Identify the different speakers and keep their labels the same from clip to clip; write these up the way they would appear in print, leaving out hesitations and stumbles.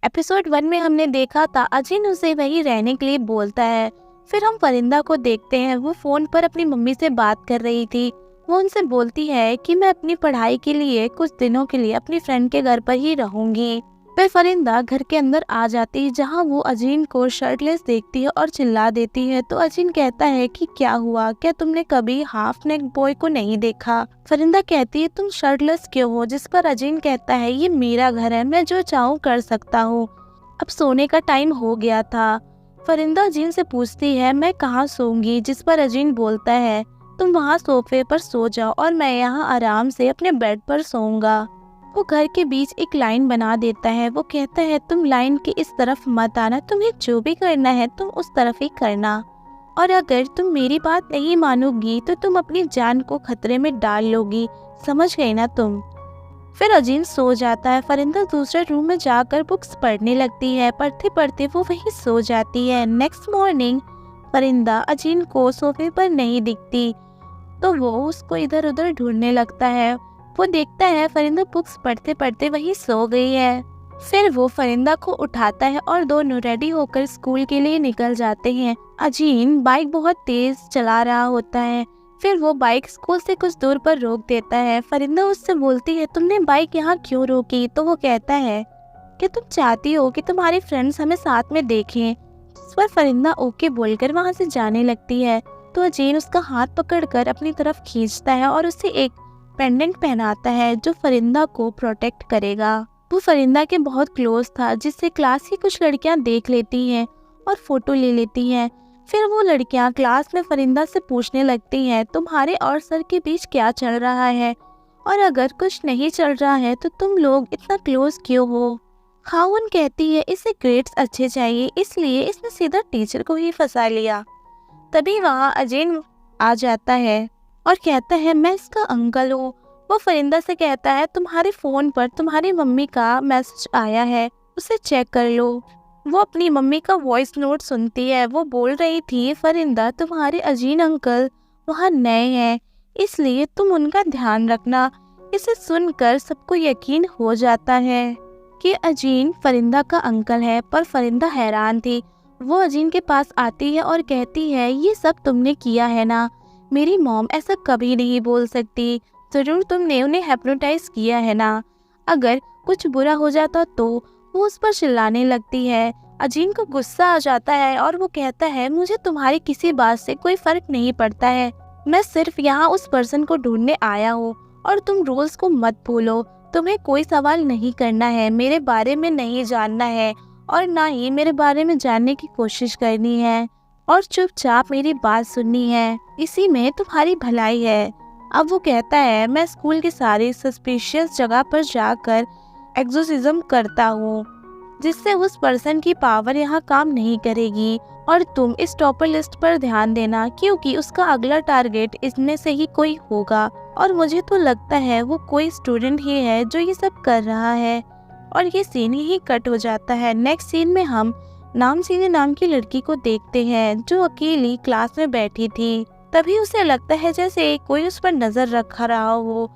Speaker 1: Episode 1 में हमने देखा था अजीन उसे वहीं रहने के लिए बोलता है। फिर हम फरिंदा को देखते हैं, वो फोन पर अपनी मम्मी से बात कर रही थी। वो उनसे बोलती है कि मैं अपनी पढ़ाई के लिए कुछ दिनों के लिए अपनी फ्रेंड के घर पर ही रहूंगी। फिर फरिंदा घर के अंदर आ जाती है, जहाँ वो अजीन को शर्टलेस देखती है और चिल्ला देती है। तो अजीन कहता है कि क्या हुआ, क्या तुमने कभी हाफ नेक बॉय को नहीं देखा? फरिंदा कहती है तुम शर्टलेस क्यों हो? जिस पर अजीन कहता है ये मेरा घर है, मैं जो चाहूँ कर सकता हूँ। अब सोने का टाइम हो गया था। फरिंदा अजीन से पूछती है मैं कहाँ सोऊंगी? जिस पर अजीन बोलता है तुम वहाँ सोफे पर सो जाओ और मैं यहाँ आराम से अपने बेड पर सोऊंगा। वो घर के बीच एक लाइन बना देता है। वो कहता है तुम लाइन के इस तरफ मत आना, तुम्हें जो भी करना है तुम उस तरफ ही करना, और अगर तुम मेरी बात नहीं मानोगी तो तुम अपनी जान को खतरे में डाल लोगी, समझ गई ना तुम? फिर अजीन सो जाता है। फरिंदा दूसरे रूम में जाकर बुक्स पढ़ने लगती है। पढ़ते पढ़ते वो वहीं सो जाती है। नेक्स्ट मॉर्निंग फरिंदा अजीन को सोफे पर नहीं दिखती, तो वो उसको इधर उधर ढूंढने लगता है। वो देखता है फरिंदा बुक्स पढ़ते पढ़ते वहीं सो गई है। फिर वो फरिंदा को उठाता है और दोनों रेडी होकर स्कूल के लिए निकल जाते हैं। अजीन बाइक बहुत तेज चला रहा होता है। फिर वो बाइक स्कूल से कुछ दूर पर रोक देता है। फरिंदा उससे बोलती है तुमने बाइक यहाँ क्यों रोकी? तो वो कहता है कि तुम चाहती हो कि तुम्हारी फ्रेंड्स हमें साथ में देखें। इस पर फरिंदा ओके बोलकर वहाँ से जाने लगती है। तो अजीन उसका हाथ पकड़कर अपनी तरफ खींचता है और उसे एक पेंडेंट पहनाता है जो फरिंदा को प्रोटेक्ट करेगा। वो फरिंदा के बहुत क्लोज था, जिससे क्लास की कुछ लड़कियां देख लेती हैं और फोटो ले लेती हैं। फिर वो लड़कियां क्लास में फरिंदा से पूछने लगती हैं तुम्हारे और सर के बीच क्या चल रहा है, और अगर कुछ नहीं चल रहा है तो तुम लोग इतना क्लोज क्यों हो? खाउन कहती है इसे ग्रेड्स अच्छे चाहिए, इसलिए इसने सीधा टीचर को ही फंसा लिया। तभी वहाँ अजीन आ जाता है और कहता है मैं इसका अंकल हूँ। वो फरिंदा से कहता है तुम्हारे फोन पर तुम्हारी मम्मी का मैसेज आया है, उसे चेक कर लो। वो अपनी मम्मी का वॉइस नोट सुनती है। वो बोल रही थी फरिंदा तुम्हारे अजीन अंकल वहाँ नए हैं, इसलिए तुम उनका ध्यान रखना। इसे सुनकर सबको यकीन हो जाता है कि अजीन फरिंदा का अंकल है, पर फरिंदा हैरान थी। वो अजीन के पास आती है और कहती है ये सब तुमने किया है ना? मेरी मॉम ऐसा कभी नहीं बोल सकती, जरूर तुमने उन्हें हिप्नोटाइज किया है ना? अगर कुछ बुरा हो जाता तो? वो उस पर चिल्लाने लगती है। अजीन को गुस्सा आ जाता है और वो कहता है मुझे तुम्हारी किसी बात से कोई फर्क नहीं पड़ता है, मैं सिर्फ यहाँ उस पर्सन को ढूंढने आया हूँ, और तुम रूल्स को मत भूलो। तुम्हें कोई सवाल नहीं करना है, मेरे बारे में नहीं जानना है, और ना ही मेरे बारे में जानने की कोशिश करनी है, और चुपचाप मेरी बात सुननी है, इसी में तुम्हारी भलाई है। अब वो कहता है मैं स्कूल की सारी सस्पिशियस जगह पर जाकर एक्सोर्सिज्म करता हूँ, जिससे उस पर्सन की पावर यहाँ काम नहीं करेगी, और तुम इस टॉपर लिस्ट पर ध्यान देना क्योंकि उसका अगला टारगेट इसमें से ही कोई होगा, और मुझे तो लगता है वो कोई स्टूडेंट ही है जो ये सब कर रहा है। और ये सीन ही कट हो जाता है। नेक्स्ट सीन में हम नामसीने नाम की लड़की को देखते हैं जो अकेली क्लास में बैठी थी। तभी उसे लगता है जैसे कोई उस पर नजर रखा रहा हो।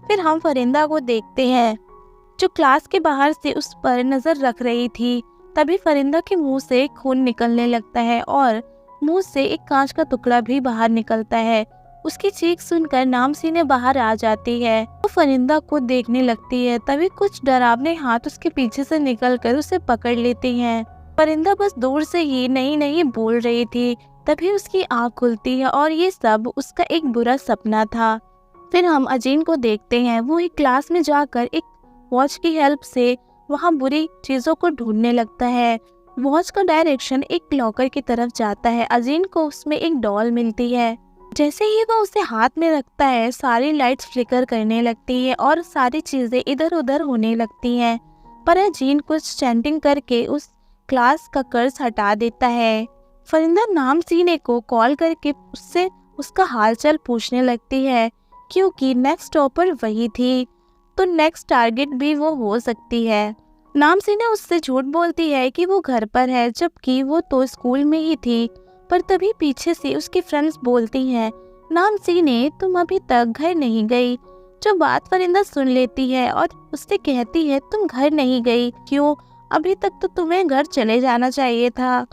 Speaker 1: फिर हम फरिंदा को देखते हैं जो क्लास के बाहर से उस पर नजर रख रही थी। तभी फरिंदा के मुंह से खून निकलने लगता है और मुंह से एक कांच का टुकड़ा भी बाहर निकलता है। उसकी चीख सुनकर नामसीने बाहर आ जाती है। वो फरिंदा को देखने लगती है। तभी कुछ डरावने हाथ उसके पीछे से निकलकर उसे पकड़ लेती हैं। फरिंदा बस दूर से ही नहीं बोल रही थी। तभी उसकी आँख खुलती है और ये सब उसका एक बुरा सपना था। फिर हम अजीन को देखते हैं। वो एक क्लास में जाकर एक वॉच की हेल्प से वहाँ बुरी चीजों को ढूंढने लगता है। वॉच का डायरेक्शन एक लॉकर की तरफ जाता है। अजीन को उसमें एक डॉल मिलती है। जैसे ही वो उसे हाथ में रखता है सारी लाइट्स फ्लिकर करने लगती है और सारी चीजें इधर उधर होने लगती हैं। पर अजीन कुछ चैंटिंग करके उस क्लास का कर्ज हटा देता है। फरिंदा नामसीने को कॉल करके उससे उसका हालचाल पूछने लगती है क्योंकि नेक्स्ट टॉपर वही थी, तो नेक्स्ट टारगेट भी वो हो सकती है। नामसीने उससे झूठ बोलती है कि वो घर पर है, जबकि वो तो स्कूल में ही थी। पर तभी पीछे से उसकी फ्रेंड्स बोलती हैं नामसीने तुम अभी तक घर नहीं गई, जो बात फरिंदा सुन लेती है और उससे कहती है तुम घर नहीं गई क्यों? अभी तक तो तुम्हें घर चले जाना चाहिए था।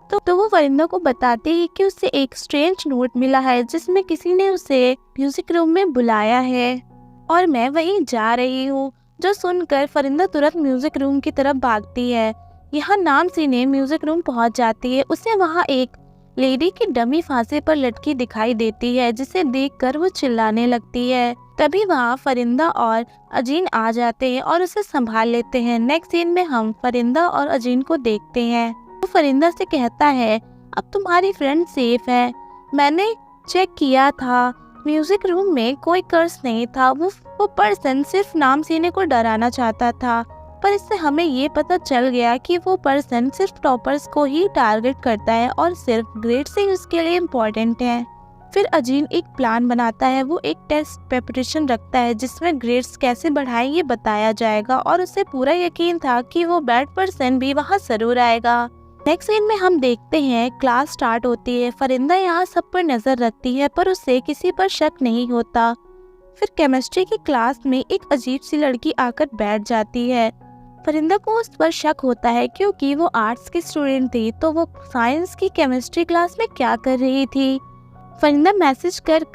Speaker 1: तो वो फरिंदा को बताती है कि उसे एक स्ट्रेंज नोट मिला है जिसमें किसी ने उसे म्यूजिक रूम में बुलाया है और मैं वहीं जा रही हूँ। जो सुनकर फरिंदा तुरंत म्यूजिक रूम की तरफ भागती है। यहाँ नाम सी ने म्यूजिक रूम पहुँच जाती है। उसे वहाँ एक लेडी की डमी फांसी पर लटकी दिखाई देती है, जिसे देखकर वो चिल्लाने लगती है। तभी वहाँ फरिंदा और अजीन आ जाते हैं और उसे संभाल लेते हैं। नेक्स्ट सीन में हम फरिंदा और अजीन को देखते हैं। वो फरिंदा से कहता है, अब तुम्हारी फ्रेंड सेफ है। मैंने चेक किया था, म्यूजिक रूम में कोई कर्स नहीं था। वो पर्सन सिर्फ नाम सीने को डराना चाहता था, पर इससे हमें ये पता चल गया कि वो पर्सन सिर्फ टॉपर्स को ही टारगेट करता है और सिर्फ ग्रेड्स ही उसके लिए इम्पोर्टेंट है। फिर अजीन एक प्लान बनाता है। वो एक टेस्ट प्रेपरेशन रखता है जिसमें ग्रेड्स कैसे बढ़ाएं ये बताया जाएगा और उसे पूरा यकीन था कि वो बैड पर्सन भी वहाँ जरूर आएगा। नेक्स्ट सीन में हम देखते हैं क्लास स्टार्ट होती है। फरिंदा यहाँ सब पर नजर रखती है पर उसे किसी पर शक नहीं होता। फिर केमिस्ट्री की क्लास में एक अजीब सी लड़की आकर बैठ जाती है। फरिंदा को उस पर शक होता है क्योंकि वो आर्ट्स की स्टूडेंट थी, तो वो साइंस की केमिस्ट्री क्लास में क्या कर रही थी। फरिंदा मैसेज कर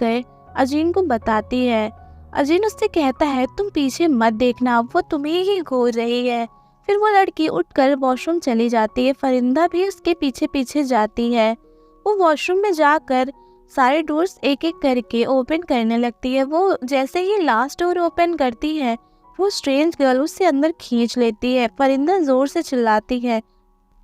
Speaker 1: अजीन को बताती है। अजीन उससे कहता है, तुम पीछे मत देखना, वो तुम्हें ही घूर रही है। फिर वो लड़की उठकर वॉशरूम चली जाती है। फरिंदा भी उसके पीछे पीछे जाती है। वो वॉशरूम में जाकर सारे डोर्स एक एक करके ओपन करने लगती है। वो जैसे ही लास्ट डोर ओपन करती है, वो स्ट्रेंज गर्ल उससे अंदर खींच लेती है। फरिंदा जोर से चिल्लाती है,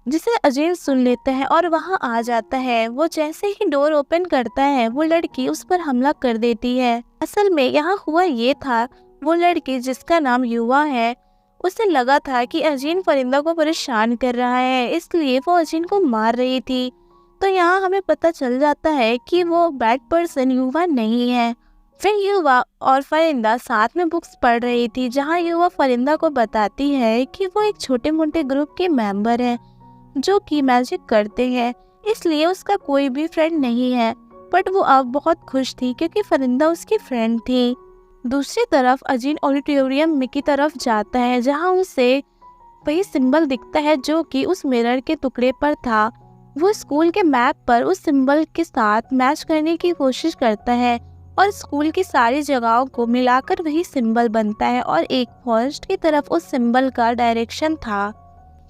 Speaker 1: जिसे अजीन सुन लेता है और वहां आ जाता है। वो जैसे ही डोर ओपन करता है, वो लड़की उस पर हमला कर देती है। असल में यहाँ हुआ ये था, वो लड़की जिसका नाम युवा है, उसे लगा था कि अजीन फरिंदा को परेशान कर रहा है, इसलिए वो अजीन को मार रही थी। तो यहाँ हमें पता चल जाता है कि वो बैड पर्सन युवा नहीं है। फिर युवा और फरिंदा साथ में बुक्स पढ़ रही थी, जहाँ युवा फरिंदा को बताती है कि वो एक छोटे मोटे ग्रुप के मेंबर है जो कि मैजिक करते हैं, इसलिए उसका कोई भी फ्रेंड नहीं है। बट वो अब बहुत खुश थी क्योंकि फरिंदा उसकी फ्रेंड थी। दूसरी तरफ अजीन ऑडिटोरियम में की तरफ जाता है, जहाँ उसे वही सिंबल दिखता है जो कि उस मिरर के टुकड़े पर था। वो स्कूल के मैप पर उस सिंबल के साथ मैच करने की कोशिश करता है और स्कूल की सारी जगहों को मिलाकर वही सिंबल बनता है और एक फॉरेस्ट की तरफ उस सिंबल का डायरेक्शन था।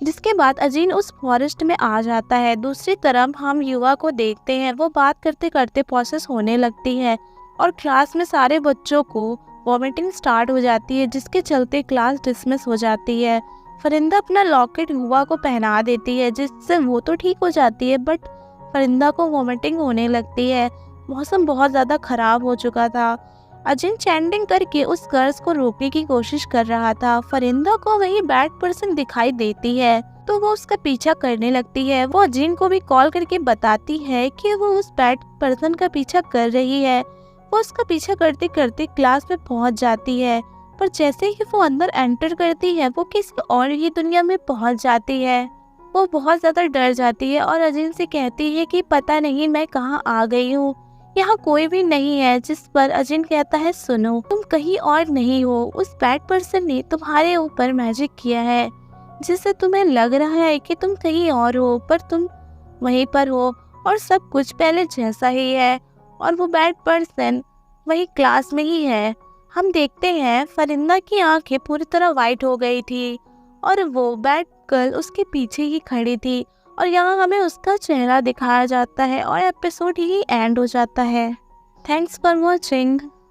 Speaker 1: जिसके बाद अजीन उस फॉरेस्ट में आ जाता है। दूसरी तरफ हम युवा को देखते हैं, वो बात करते करते प्रोसेस होने लगती है और क्लास में सारे बच्चों को वॉमिटिंग स्टार्ट हो जाती है, जिसके चलते क्लास डिसमिस हो जाती है। फरिंदा अपना लॉकेट युवा को पहना देती है, जिससे वो तो ठीक हो जाती है, बट फरिंदा को वॉमिटिंग होने लगती है। मौसम बहुत ज़्यादा ख़राब हो चुका था। अजीन चैंटिंग करके उस कर्ज को रोकने की कोशिश कर रहा था। फरिंदा को वही बैड पर्सन दिखाई देती है, तो वो उसका पीछा करने लगती है। वो अजीन को भी कॉल करके बताती है कि वो उस बैड पर्सन का पीछा कर रही है। वो उसका पीछा करते करते क्लास में पहुंच जाती है, पर जैसे ही वो अंदर एंटर करती है, वो किसी और ही दुनिया में पहुंच जाती है। वो बहुत ज़्यादा डर जाती है और अजीन से कहती है कि पता नहीं मैं कहाँ आ गई हूँ, यहाँ कोई भी नहीं है। जिस पर अजीन कहता है, सुनो, तुम कहीं और नहीं हो, उस बैड पर्सन ने तुम्हारे ऊपर मैजिक किया है, जिससे तुम्हें लग रहा है कि तुम कहीं और हो, पर तुम वहीं पर हो और सब कुछ पहले जैसा ही है और वो बैड पर्सन वही क्लास में ही है। हम देखते हैं फरिंदा की आंखें पूरी तरह वाइट हो गई थी और वो बैड गर्ल उसके पीछे ही खड़ी थी और यहाँ हमें उसका चेहरा दिखाया जाता है और एपिसोड ही एंड हो जाता है। Thanks for watching.